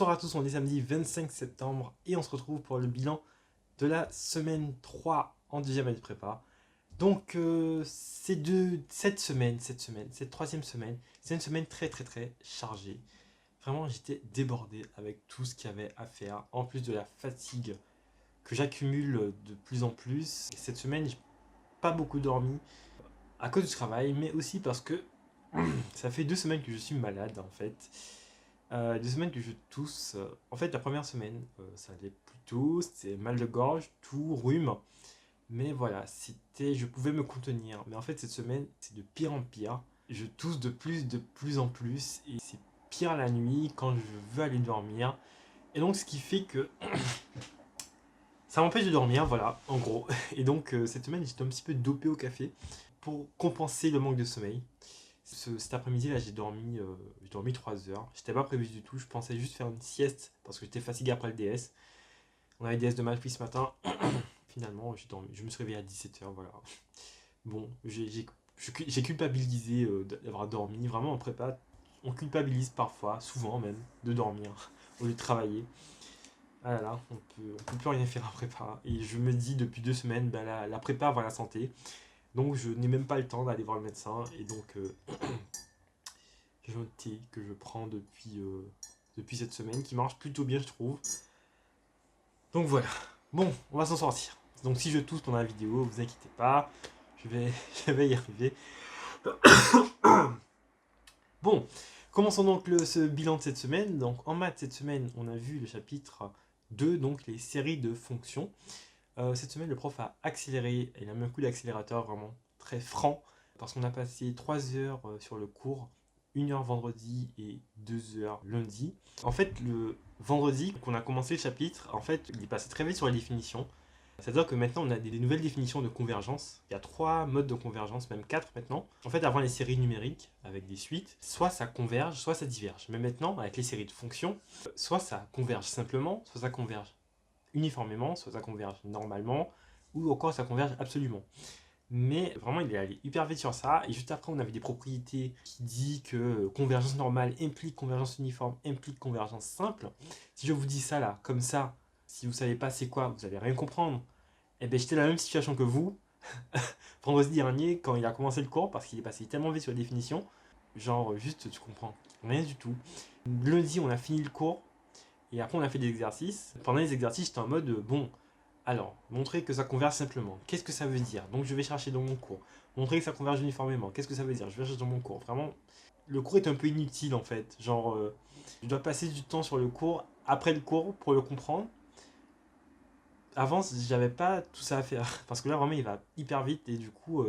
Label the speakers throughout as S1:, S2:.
S1: Bonsoir à tous, on est samedi 25 septembre et on se retrouve pour le bilan de la semaine 3 en deuxième année de prépa. Donc cette troisième semaine, c'est une semaine très chargée. Vraiment j'étais débordé avec tout ce qu'il y avait à faire, en plus de la fatigue que j'accumule de plus en plus. Et cette semaine j'ai pas beaucoup dormi à cause du travail, mais aussi parce que ça fait 2 semaines que je suis malade en fait. 2 semaines que je tousse. En fait, la première semaine, ça allait plutôt. C'était mal de gorge, tout, rhume. Mais voilà, je pouvais me contenir. Mais en fait, cette semaine, c'est de pire en pire. Je tousse de plus en plus. Et c'est pire la nuit quand je veux aller dormir. Et donc, ce qui fait que ça m'empêche de dormir, voilà, en gros. Et donc, cette semaine, j'étais un petit peu dopé au café pour compenser le manque de sommeil. Cet après-midi là j'ai dormi 3 heures. J'étais pas prévu du tout, je pensais juste faire une sieste parce que j'étais fatigué après le DS. On avait le DS de maths ce matin. Finalement je me suis réveillé à 17 heures, voilà. Bon, j'ai culpabilisé d'avoir dormi. Vraiment en prépa, on culpabilise parfois, souvent même, de dormir au lieu de travailler. Ah là là, on peut plus rien faire en prépa. Et je me dis depuis 2 semaines, ben, la prépa avant la santé. Donc je n'ai même pas le temps d'aller voir le médecin. Et donc j'ai un thé que je prends depuis cette semaine qui marche plutôt bien, je trouve. Donc voilà. Bon, on va s'en sortir. Donc si je tousse pendant la vidéo, vous inquiétez pas, je vais y arriver. Bon, commençons donc ce bilan de cette semaine. Donc en maths, cette semaine, on a vu le chapitre 2, donc les séries de fonctions. Cette semaine, le prof a accéléré, il a mis un coup d'accélérateur vraiment très franc, parce qu'on a passé 3 heures sur le cours, 1 heure vendredi et 2 heures lundi. En fait, le vendredi, qu'on a commencé le chapitre, en fait, il est passé très vite sur les définitions. C'est-à-dire que maintenant, on a des nouvelles définitions de convergence. Il y a 3 modes de convergence, même 4 maintenant. En fait, avant les séries numériques, avec des suites, soit ça converge, soit ça diverge. Mais maintenant, avec les séries de fonctions, soit ça converge simplement, soit ça converge uniformément, soit ça converge normalement, ou encore ça converge absolument. Mais vraiment, il est allé hyper vite sur ça. Et juste après, on avait des propriétés qui disent que convergence normale implique convergence uniforme, implique convergence simple. Si je vous dis ça là, comme ça, si vous savez pas c'est quoi, vous allez rien comprendre. Et bien, j'étais dans la même situation que vous, vendredi dernier, quand il a commencé le cours, parce qu'il est passé tellement vite sur la définition. Genre, juste, tu comprends rien du tout. Lundi, on a fini le cours. Et après, on a fait des exercices. Pendant les exercices, j'étais en mode, bon, alors, montrer que ça converge simplement. Qu'est-ce que ça veut dire? Donc, je vais chercher dans mon cours. Montrer que ça converge uniformément. Qu'est-ce que ça veut dire? Je vais chercher dans mon cours. Vraiment, le cours est un peu inutile, en fait. Genre, je dois passer du temps sur le cours, après le cours, pour le comprendre. Avant, j'avais pas tout ça à faire. Parce que là, vraiment, il va hyper vite. Et du coup,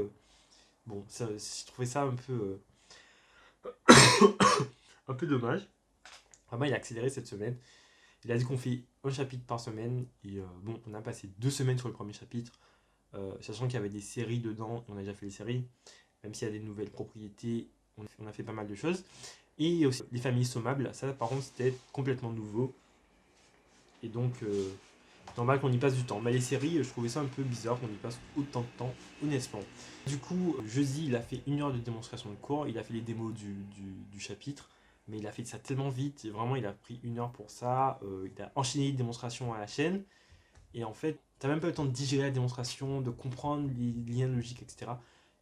S1: bon, je trouvais ça un peu dommage. Vraiment, il a accéléré cette semaine. Il a dit qu'on fait un chapitre par semaine. Et bon, on a passé 2 semaines sur le premier chapitre. Sachant qu'il y avait des séries dedans. On a déjà fait les séries. Même s'il y a des nouvelles propriétés, on a fait pas mal de choses. Et aussi les familles sommables. Ça, par contre, c'était complètement nouveau. Et donc, normal qu'on y passe du temps. Mais les séries, je trouvais ça un peu bizarre qu'on y passe autant de temps, honnêtement. Du coup, jeudi, il a fait 1 heure de démonstration de cours. Il a fait les démos du chapitre. Mais il a fait ça tellement vite. Et vraiment, il a pris 1 heure pour ça. Il a enchaîné les démonstrations à la chaîne. Et en fait, t'as même pas le temps de digérer la démonstration, de comprendre les liens logiques, etc.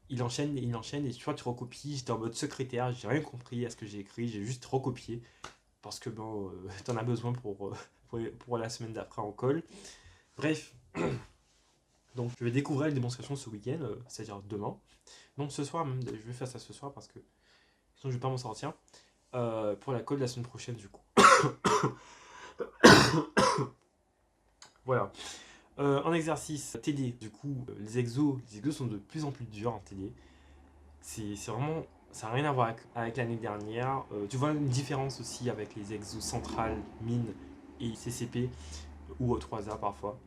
S1: Il enchaîne, et tu vois, tu recopies. J'étais en mode secrétaire, j'ai rien compris à ce que j'ai écrit, j'ai juste recopié. Parce que bon, t'en as besoin pour la semaine d'après en colle. Bref, donc je vais découvrir les démonstrations ce week-end, c'est-à-dire demain. Donc ce soir, même, je vais faire ça ce soir parce que sinon je vais pas m'en sortir. Pour la colle de la semaine prochaine, du coup. Voilà. En exercice TD, du coup, les exos sont de plus en plus durs en TD. C'est vraiment, ça n'a rien à voir avec l'année dernière. Tu vois une différence aussi avec les exos centrales, mine et CCP ou 3A parfois.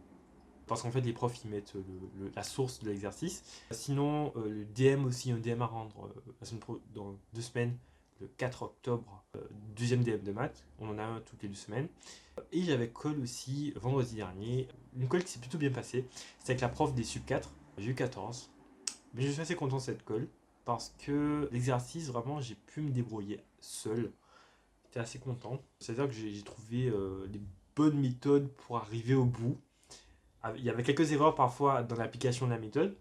S1: Parce qu'en fait, les profs ils mettent la source de l'exercice. Sinon, le DM aussi, un DM à rendre dans 2 semaines, le 4 octobre, deuxième DM de maths. On en a un toutes les 2 semaines. Et j'avais colle aussi vendredi dernier. Une colle qui s'est plutôt bien passée. C'était avec la prof des sub 4. J'ai eu 14. Mais je suis assez content de cette colle. Parce que l'exercice, vraiment, j'ai pu me débrouiller seul. J'étais assez content. C'est-à-dire que j'ai trouvé les bonnes méthodes pour arriver au bout. Il y avait quelques erreurs parfois dans l'application de la méthode,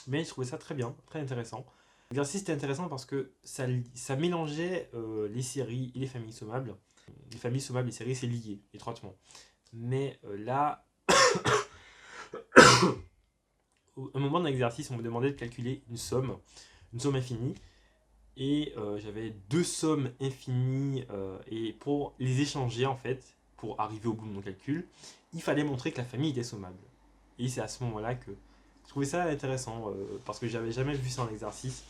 S1: mais je trouvais ça très bien, très intéressant. L'exercice était intéressant parce que ça mélangeait les séries et les familles sommables. Les familles sommables et les séries, c'est lié étroitement. Mais là, au un moment de l'exercice, on me demandait de calculer une somme infinie. Et j'avais deux sommes infinies. Et pour les échanger, en fait, pour arriver au bout de mon calcul, il fallait montrer que la famille était sommable. Et c'est à ce moment-là que je trouvais ça intéressant, parce que j'avais jamais vu ça en exercice.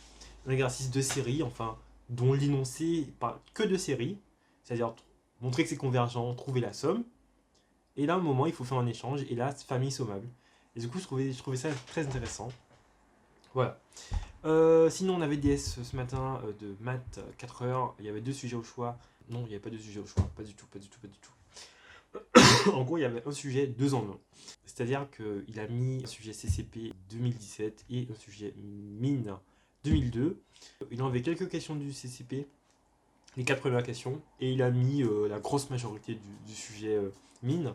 S1: Un exercice de série, enfin, dont l'énoncé parle que de série, c'est-à-dire montrer que c'est convergent, trouver la somme. Et là, à un moment, il faut faire un échange, et là, famille sommable. Et du coup, je trouvais ça très intéressant. Voilà. Sinon, on avait DS ce matin de maths 4 heures. Il y avait deux sujets au choix. Non, il n'y avait pas deux sujets au choix. Pas du tout, pas du tout, pas du tout. En gros, il y avait un sujet, deux en un. C'est-à-dire qu'il a mis un sujet CCP 2017 et un sujet mine 2002. Il a enlevé quelques questions du CCP, les quatre premières questions, et il a mis la grosse majorité du sujet mine.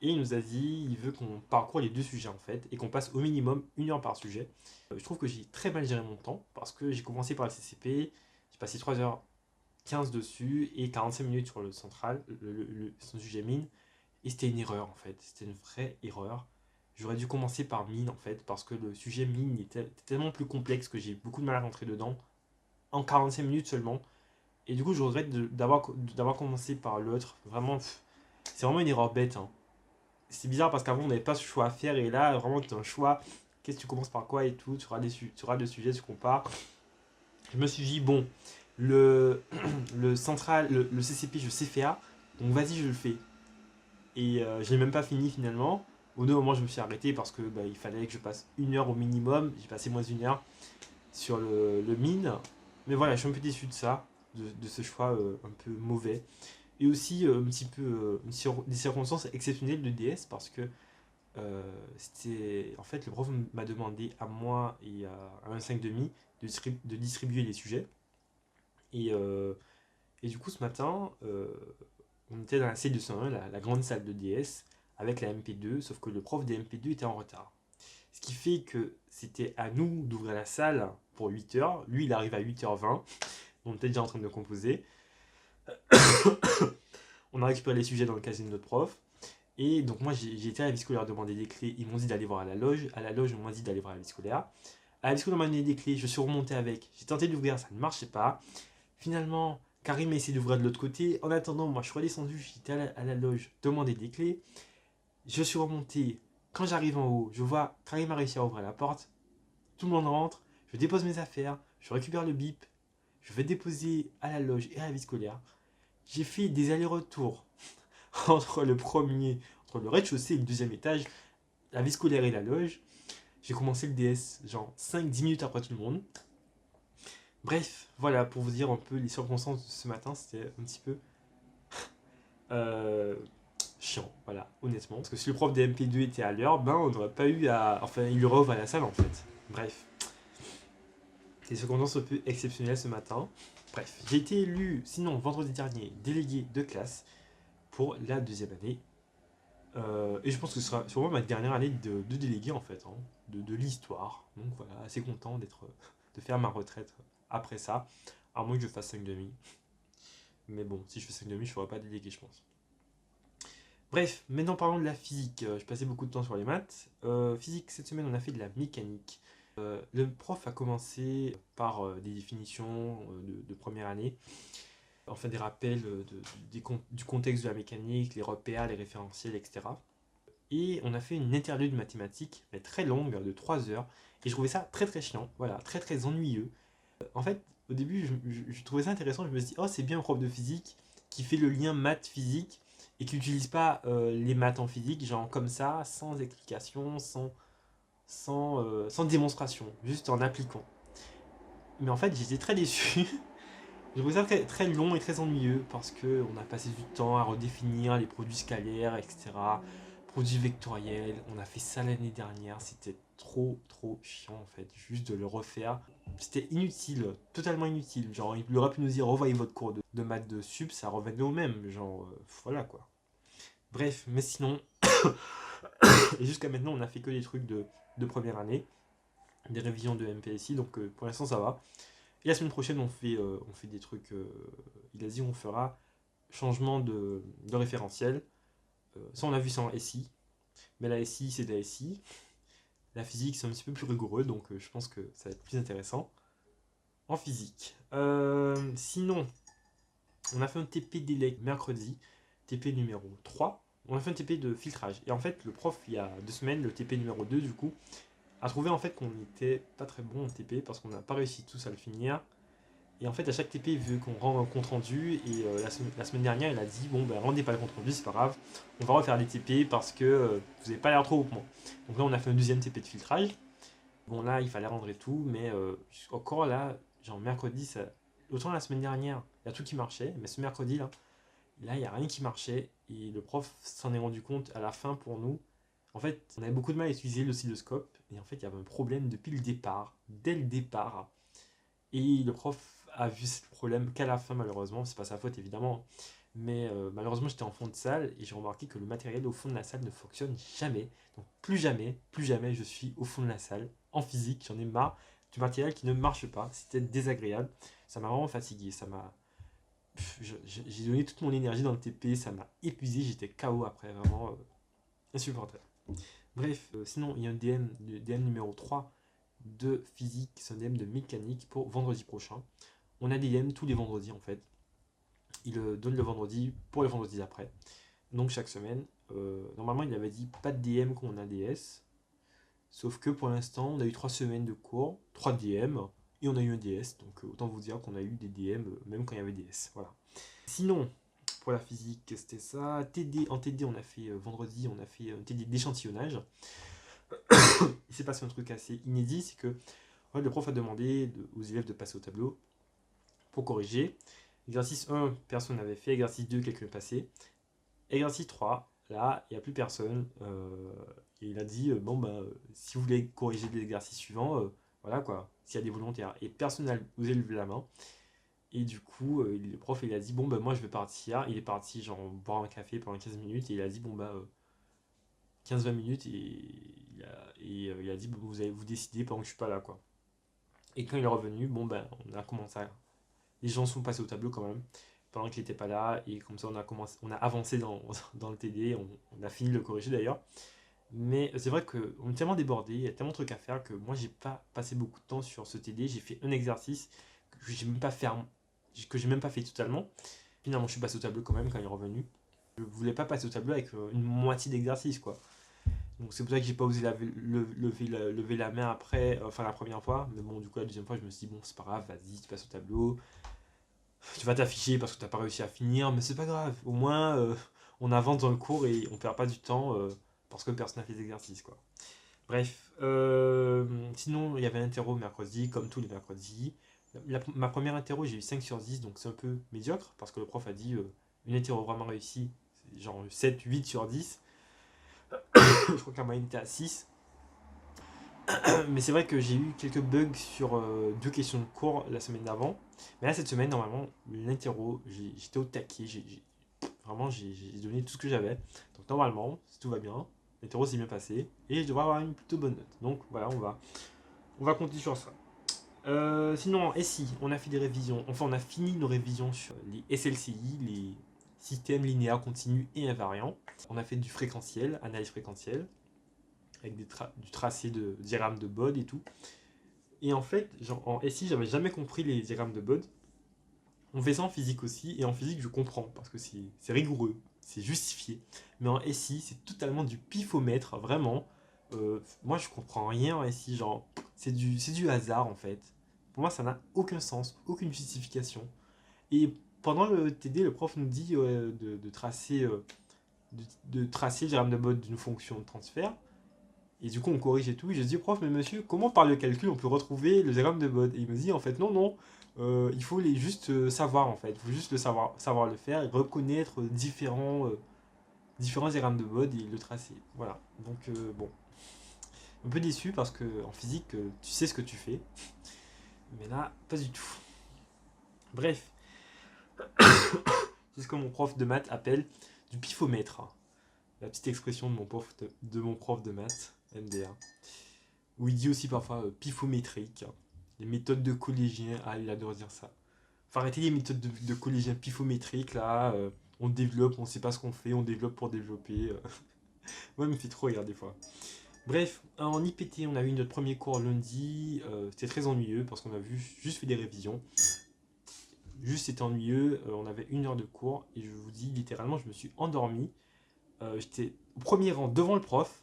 S1: Et il nous a dit, il veut qu'on parcourt les deux sujets en fait, et qu'on passe au minimum 1 heure par sujet. Je trouve que j'ai très mal géré mon temps, parce que j'ai commencé par le CCP, j'ai passé 3h15 dessus, et 45 minutes sur le central, son sujet mine, et c'était une erreur en fait, c'était une vraie erreur. J'aurais dû commencer par mine en fait, parce que le sujet mine était tellement plus complexe que j'ai beaucoup de mal à rentrer dedans, en 45 minutes seulement. Et du coup, je regrette d'avoir commencé par l'autre. Vraiment, c'est vraiment une erreur bête, hein. C'est bizarre parce qu'avant on n'avait pas ce choix à faire et là vraiment tu as un choix, qu'est-ce que tu commences par quoi et tout, tu auras des sujets, tu compares. Je me suis dit bon, le, le central, le CCP je sais faire, donc vas-y je le fais. Et je l'ai même pas fini finalement. Au bout d'un moment je me suis arrêté parce que il fallait que je passe 1 heure au minimum, j'ai passé moins d'1 heure sur le mine. Mais voilà, je suis un peu déçu de ça, de ce choix un peu mauvais. Et aussi un petit peu des circonstances exceptionnelles de DS parce que c'était en fait le prof m'a demandé à moi et à un 5 demi de distribuer les sujets et, et du coup ce matin on était dans la C201, la grande salle de DS avec la MP2, sauf que le prof des MP2 était en retard, ce qui fait que c'était à nous d'ouvrir la salle pour 8 heures. Lui il arrive à 8h20, on était déjà en train de composer. On a récupéré les sujets dans le casier de notre prof. Et donc moi j'ai été à la vie scolaire demander des clés, ils m'ont dit d'aller voir à la loge on m'a dit d'aller voir à la vie scolaire. À la vie scolaire on m'a donné des clés, je suis remonté avec, j'ai tenté d'ouvrir, ça ne marchait pas. Finalement, Karim a essayé d'ouvrir de l'autre côté, en attendant moi je suis redescendu, j'étais à la loge demander des clés. Je suis remonté, quand j'arrive en haut, je vois Karim a réussi à ouvrir la porte, tout le monde rentre, je dépose mes affaires, je récupère le bip, je vais déposer à la loge et à la vie scolaire. J'ai fait des allers-retours entre entre le rez-de-chaussée et le deuxième étage, la vie scolaire et la loge. J'ai commencé le DS genre 5-10 minutes après tout le monde. Bref, voilà, pour vous dire un peu les circonstances de ce matin, c'était un petit peu euh, chiant, voilà, honnêtement. Parce que si le prof des MP2 était à l'heure, on n'aurait pas eu à... Enfin, il aurait ouvert la salle en fait. Bref, des circonstances un peu exceptionnelles ce matin. Bref, j'ai été élu, sinon vendredi dernier, délégué de classe pour la deuxième année. Et je pense que ce sera sûrement ma dernière année de délégué en fait, hein, de l'histoire. Donc voilà, assez content de faire ma retraite après ça. À moins que je fasse 5 demi. Mais bon, si je fais 5 demi, je ne ferai pas délégué, je pense. Bref, maintenant parlons de la physique. Je passais beaucoup de temps sur les maths. Physique, cette semaine, on a fait de la mécanique. Le prof a commencé par des définitions de première année. Enfin, des rappels du contexte de la mécanique, les repères, les référentiels, etc. Et on a fait une interlude mathématique, mais très longue, de 3 heures. Et je trouvais ça très très chiant, voilà, très très ennuyeux. En fait, au début, je trouvais ça intéressant. Je me suis dit, oh, c'est bien un prof de physique qui fait le lien maths-physique et qui n'utilise pas les maths en physique, genre comme ça, sans explication, sans démonstration, juste en appliquant. Mais en fait, j'étais très déçu. Je trouvais ça très, très long et très ennuyeux parce qu'on a passé du temps à redéfinir les produits scalaires, etc. produits vectoriels, on a fait ça l'année dernière, c'était trop chiant en fait, juste de le refaire. C'était inutile, totalement inutile. Genre, il aurait pu nous dire revoyez votre cours de maths de sup, ça revenait au même. Genre, voilà quoi. Bref, mais sinon, et jusqu'à maintenant, on a fait que des trucs de première année, des révisions de MPSI, donc pour l'instant ça va. Et la semaine prochaine, on fait des trucs. Il a dit on fera changement de référentiel. Ça, on a vu ça en SI. Mais la SI, c'est de la SI. La physique, c'est un petit peu plus rigoureux, donc je pense que ça va être plus intéressant en physique. Sinon, on a fait un TP d'élect mercredi, TP numéro 3. On a fait un TP de filtrage. Et en fait, le prof, il y a 2 semaines, le TP numéro 2, du coup, a trouvé en fait qu'on n'était pas très bon en TP parce qu'on n'a pas réussi tous à le finir. Et en fait, à chaque TP, il veut qu'on rende un compte rendu. Et la semaine dernière, il a dit bon, ben rendez pas le compte rendu, c'est pas grave. On va refaire les TP parce que vous n'avez pas l'air trop au point. Donc là, on a fait un deuxième TP de filtrage. Bon, là, il fallait rendre et tout. Mais encore là, genre mercredi, ça... autant la semaine dernière, il y a tout qui marchait. Mais ce mercredi, là, il n'y a rien qui marchait. Et le prof s'en est rendu compte à la fin pour nous. En fait, on avait beaucoup de mal à utiliser l'oscilloscope. Et en fait, il y avait un problème depuis le départ. Dès le départ. Et le prof a vu ce problème qu'à la fin, malheureusement. C'est pas sa faute, évidemment. Mais malheureusement, j'étais en fond de salle et j'ai remarqué que le matériel au fond de la salle ne fonctionne jamais. Donc plus jamais je suis au fond de la salle en physique. J'en ai marre du matériel qui ne marche pas. C'était désagréable. Ça m'a vraiment fatigué. J'ai donné toute mon énergie dans le TP. Ça m'a épuisé. J'étais KO après. Vraiment insupportable. Bref, sinon, il y a un DM numéro 3 de physique, c'est un DM de mécanique pour vendredi prochain. On a des DM tous les vendredis en fait. Il donne le vendredi pour le vendredi d'après. Donc chaque semaine. Normalement, il avait dit pas de DM quand on a DS. Sauf que pour l'instant, on a eu 3 semaines de cours, 3 DM, et on a eu un DS. Donc autant vous dire qu'on a eu des DM même quand il y avait DS. Voilà. Sinon, pour la physique, c'était ça. En TD, on a fait vendredi, on a fait un TD d'échantillonnage. Il s'est passé un truc assez inédit, c'est que le prof a demandé aux élèves de passer au tableau pour corriger. Exercice 1, personne n'avait fait. Exercice 2, quelqu'un passé. Exercice 3, là, il n'y a plus personne. Et il a dit, si vous voulez corriger l'exercice suivant, voilà quoi, s'il y a des volontaires. Et personne n'a osé lever la main. Et du coup, le prof, il a dit, moi, je vais partir. Il est parti, genre, boire un café pendant 15 minutes. Et il a dit, 15-20 minutes. Il a dit, vous allez vous décider pendant que je suis pas là, quoi. Et quand il est revenu, on a commencé à... Les gens sont passés au tableau quand même, pendant qu'il n'était pas là. Et comme ça, on a avancé dans le TD. On a fini de le corriger d'ailleurs. Mais c'est vrai qu'on est tellement débordé, il y a tellement de trucs à faire que moi, j'ai pas passé beaucoup de temps sur ce TD. J'ai fait un exercice que j'ai même pas fait totalement. Finalement, je suis passé au tableau quand même quand il est revenu. Je voulais pas passer au tableau avec une moitié d'exercice, quoi. Donc c'est pour ça que j'ai pas osé lever la main après, enfin la première fois. Mais bon, du coup, la deuxième fois, je me suis dit, bon, c'est pas grave, vas-y, tu passes au tableau. Tu vas t'afficher parce que t'as pas réussi à finir, mais c'est pas grave. Au moins, on avance dans le cours et on perd pas du temps parce que personne n'a fait les exercices, quoi. Bref, sinon, il y avait un interro mercredi, comme tous les mercredis. Ma première interro, j'ai eu 5 sur 10, donc c'est un peu médiocre parce que le prof a dit une interro vraiment réussie, genre 7, 8 sur 10. Je crois que la moyenne était à 6. Mais c'est vrai que j'ai eu quelques bugs sur 2 questions de cours la semaine d'avant. Mais là, cette semaine, normalement, l'interro, j'étais au taquet. Vraiment, j'ai donné tout ce que j'avais. Donc, normalement, si tout va bien, l'interro s'est bien passé. Et je devrais avoir une plutôt bonne note. Donc, voilà, on va compter sur ça. Sinon, en SI, on a fait des révisions. Enfin, on a fini nos révisions sur les SLCI, les systèmes linéaires continus et invariants. On a fait du fréquentiel, analyse fréquentielle, avec du tracé de diagramme de Bode et tout. Et en fait, genre, en SI, j'avais jamais compris les diagrammes de Bode. On fait ça en physique aussi, et en physique, je comprends, parce que c'est rigoureux, c'est justifié. Mais en SI, c'est totalement du pifomètre, vraiment. Moi, je comprends rien en SI, genre, c'est du hasard, en fait. Pour moi, ça n'a aucun sens, aucune justification. Et pendant le TD, le prof nous dit de tracer, de tracer le diagramme de Bode d'une fonction de transfert. Et du coup, on corrige et tout. Et je dis, prof, mais monsieur, comment par le calcul on peut retrouver le diagramme de Bode? Et il me dit, en fait, non, il faut juste savoir, en fait. Il faut juste savoir le faire et reconnaître différentes différents diagrammes de mode et le tracé. Voilà, donc bon. Un peu déçu parce que en physique, tu sais ce que tu fais. Mais là, pas du tout. Bref, c'est ce que mon prof de maths appelle du pifomètre. La petite expression de mon prof de maths, MDA. Où il dit aussi parfois pifométrique. Les méthodes de collégiens, ah il adore dire ça. Faut arrêter les méthodes de collégiens pifométriques là. On développe, on sait pas ce qu'on fait, on développe pour développer. Moi, il me fait trop rire des fois. Bref, en IPT, on a eu notre premier cours lundi. C'était très ennuyeux parce qu'on a juste fait des révisions. Juste, c'était ennuyeux. On avait 1 heure de cours et je vous dis littéralement, je me suis endormi. J'étais au premier rang devant le prof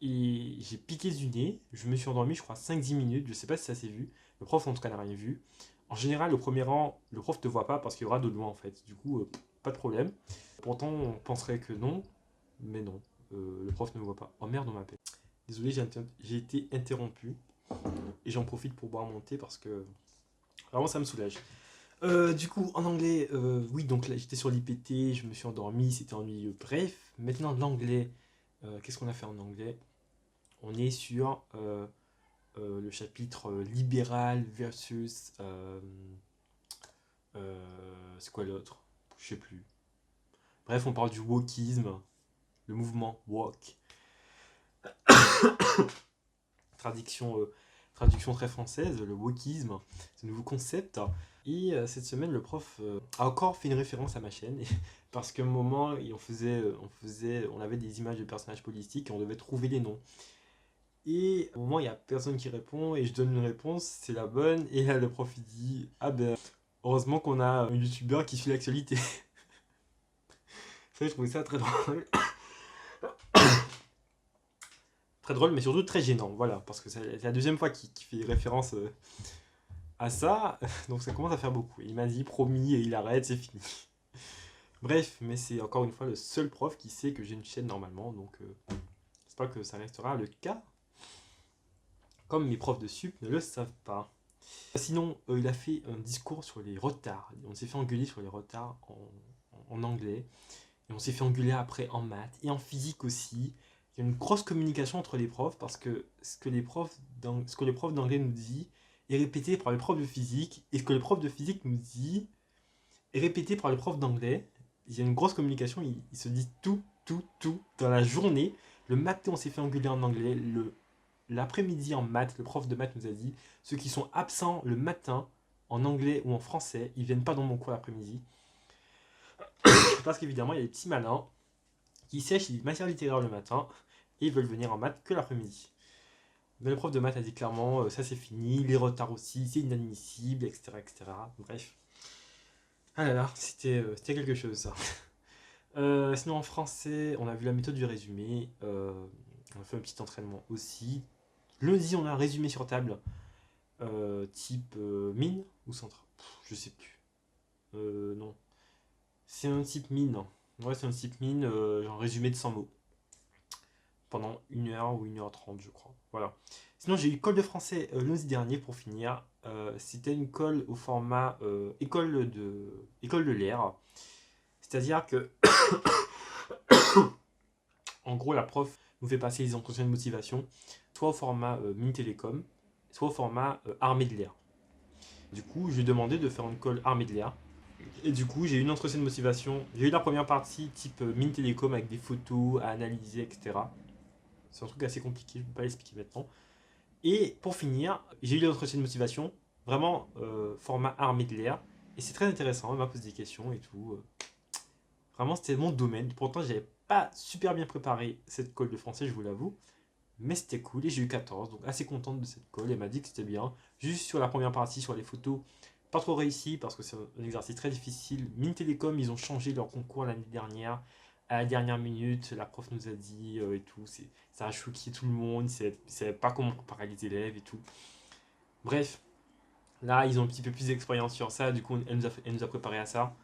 S1: et j'ai piqué du nez. Je me suis endormi, je crois, 5-10 minutes. Je sais pas si ça s'est vu. Le prof, en tout cas, n'a rien vu. En général, au premier rang, le prof te voit pas parce qu'il y aura de loin en fait. Du coup, pas de problème. Pourtant, on penserait que non, mais non. Le prof ne me voit pas. Oh merde, on m'appelle. Désolé, j'ai été interrompu. Et j'en profite pour boire mon thé parce que vraiment ça me soulage. Du coup, en anglais, oui, donc là j'étais sur l'IPT, je me suis endormi, c'était ennuyeux. Bref, maintenant l'anglais, qu'est-ce qu'on a fait en anglais? On est sur le chapitre libéral versus. C'est quoi l'autre? Je sais plus. Bref, on parle du wokisme, le mouvement woke. Traduction, traduction très française, le wokisme, ce nouveau concept. Et cette semaine, le prof a encore fait une référence à ma chaîne, parce qu'à un moment, on avait des images de personnages politiques et on devait trouver les noms. Et au moment, il n'y a personne qui répond, et je donne une réponse, c'est la bonne, et là, le prof il dit « Ah ben, heureusement qu'on a un youtubeur qui suit l'actualité. » Ça, je trouvais ça très drôle. Très drôle, mais surtout très gênant, voilà, parce que c'est la deuxième fois qu'il fait référence à ça, donc ça commence à faire beaucoup. Il m'a dit promis et il arrête, c'est fini. Bref, mais c'est encore une fois le seul prof qui sait que j'ai une chaîne normalement, donc j'espère que ça restera le cas, comme mes profs de sup ne le savent pas. Sinon, il a fait un discours sur les retards. On s'est fait engueuler sur les retards en anglais, et on s'est fait engueuler après en maths et en physique aussi. Il y a une grosse communication entre les profs parce que ce que les profs d'anglais nous disent est répété par les profs de physique, et ce que le prof de physique nous dit est répété par le prof d'anglais. Il y a une grosse communication, ils se disent tout dans la journée. Le matin, on s'est fait engueuler en anglais. L'après-midi, en maths, le prof de maths nous a dit ceux qui sont absents le matin, en anglais ou en français, ils viennent pas dans mon cours l'après-midi. Parce qu'évidemment, il y a des petits malins qui sèchent les matières littéraires le matin et ils veulent venir en maths que l'après-midi. Mais le prof de maths a dit clairement ça c'est fini, les retards aussi, c'est inadmissible, etc., etc. Bref. Ah là là, c'était quelque chose ça. Sinon en français, on a vu la méthode du résumé. On a fait un petit entraînement aussi. Lundi, on a un résumé sur table. Type mine ou centre. Je sais plus. Non. C'est un type mine. Ouais, c'est un type mine, genre résumé de 100 mots. Pendant 1 heure ou 1 h 30, je crois. Voilà. Sinon, j'ai eu colle de français lundi dernier pour finir. C'était une colle au format école de l'air. C'est-à-dire que, en gros, la prof nous fait passer les entretiens de motivation, soit au format Mini Télécom, soit au format armée de l'air. Du coup, je lui ai demandé de faire une colle armée de l'air. Et du coup, j'ai eu une entretien de motivation. J'ai eu la première partie type Mini Télécom avec des photos à analyser, etc. C'est un truc assez compliqué, je ne peux pas l'expliquer maintenant. Et pour finir, j'ai eu l'entretien de motivation, vraiment format armée de l'air. Et c'est très intéressant, elle m'a posé des questions et tout. Vraiment, c'était mon domaine. Pourtant, j'avais pas super bien préparé cette colle de français, je vous l'avoue. Mais c'était cool et j'ai eu 14, donc assez contente de cette colle. Elle m'a dit que c'était bien. Juste sur la première partie, sur les photos, pas trop réussi parce que c'est un exercice très difficile. Mine Télécom, ils ont changé leur concours l'année dernière. À la dernière minute, la prof nous a dit et tout. Ça a choqué tout le monde. Ils ne savaient pas comment préparer les élèves et tout. Bref, là, ils ont un petit peu plus d'expérience sur ça. Du coup, elle nous a préparé à ça.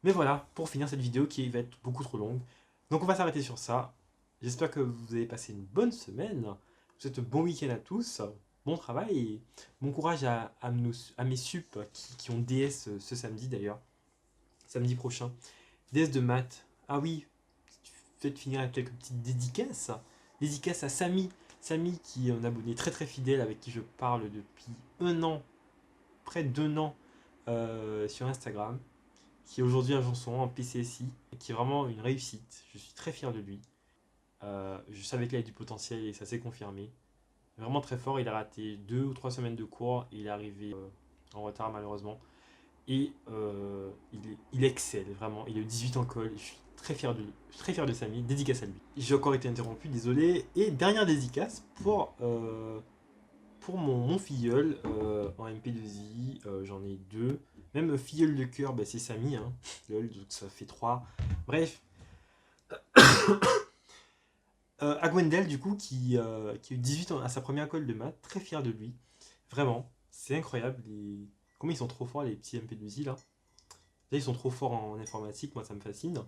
S1: Mais voilà, pour finir cette vidéo qui va être beaucoup trop longue. Donc on va s'arrêter sur ça. J'espère que vous avez passé une bonne semaine. Je vous souhaite un bon week-end à tous. Bon travail et bon courage à mes sup qui ont DS ce samedi d'ailleurs. Samedi prochain. DS de maths. Ah oui, peut-être finir avec quelques petites dédicaces. Dédicace à Samy. Samy qui est un abonné très très fidèle avec qui je parle depuis un an, près d'un an sur Instagram, qui est aujourd'hui agent son en PCSI, et qui est vraiment une réussite. Je suis très fier de lui. Je savais qu'il avait du potentiel et ça s'est confirmé. Vraiment très fort, il a raté 2 ou 3 semaines de cours et il est arrivé en retard malheureusement. Et il excelle vraiment, il a eu 18 en colle, je suis très fier de lui, je suis très fier de Samy, dédicace à lui. J'ai encore été interrompu, désolé. Et dernière dédicace pour mon filleul en MP2I, j'en ai deux. Même filleul de cœur, bah, c'est Samy, hein. Lol, donc ça fait 3. Bref, à Gwendal, du coup, qui a eu 18 ans à sa première école de maths, très fier de lui. Vraiment, c'est incroyable. Comment ils sont trop forts, les petits MP2I là. Là, ils sont trop forts en informatique, moi ça me fascine.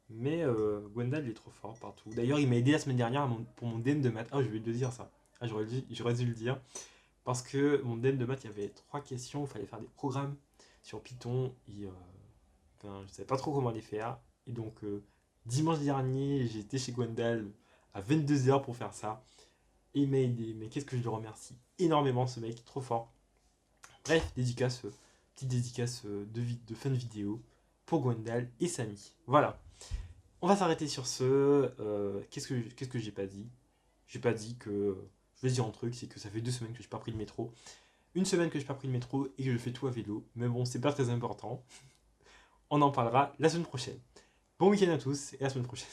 S1: Mais Gwendal, il est trop fort partout. D'ailleurs, il m'a aidé la semaine dernière pour mon DEM de maths. Ah, je vais te le dire ça. Ah, j'aurais dû le dire. Parce que mon DEM de maths, il y avait 3 questions. Il fallait faire des programmes sur Python. Et enfin, je ne savais pas trop comment les faire. Et donc, dimanche dernier, j'étais chez Gwendal à 22 h pour faire ça. Et il m'a aidé. Mais qu'est-ce que je le remercie énormément, ce mec, trop fort. Bref, dédicace, petite dédicace de fin de vidéo pour Gwendal et Samy. Voilà. On va s'arrêter sur ce. Qu'est-ce que j'ai pas dit? J'ai pas dit que. Je vais dire un truc, c'est que ça fait 2 semaines que je n'ai pas pris le métro. Une semaine que je n'ai pas pris le métro et que je fais tout à vélo. Mais bon, c'est pas très important. On en parlera la semaine prochaine. Bon week-end à tous et à la semaine prochaine.